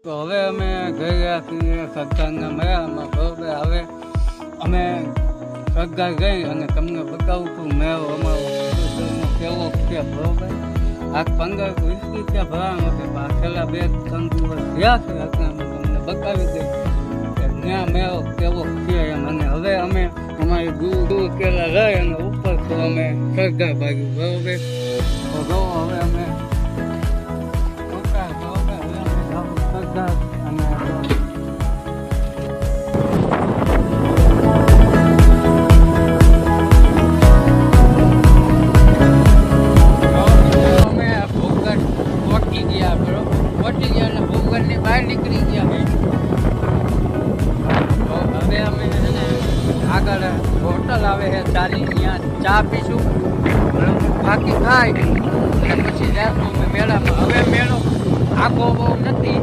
તો હવે અમે જઈ રહ્યા છીએ સત્સંગના મેળામાં. બરોબર, હવે અમે સગા ગઈ અને તમને બતાવું છું મેળો અમારો કેવો છે. બરોબર, આ 15-20 રૂપિયા ભરવાનો છે, પણ છેલ્લા 2-3 દિવસ થયા છે એટલે અમે તમને બતાવી દઈ કે ત્યાં મેળો કેવો છે એમ. અને હવે અમે અમારી દૂર પેલા રહી અને ઉપર તો અમે સગા ભાગ્યું. બરોબર, તો જો હવે અમે બહાર નીકળી ગયા. તો હવે અમે આગળ હોટલ આવે છે સારી, ત્યાં ચા પીશું, બાકી ખાઈ અને પછી જાશું અમે મેળામાં. હવે મેળો આખો બહુ નથી.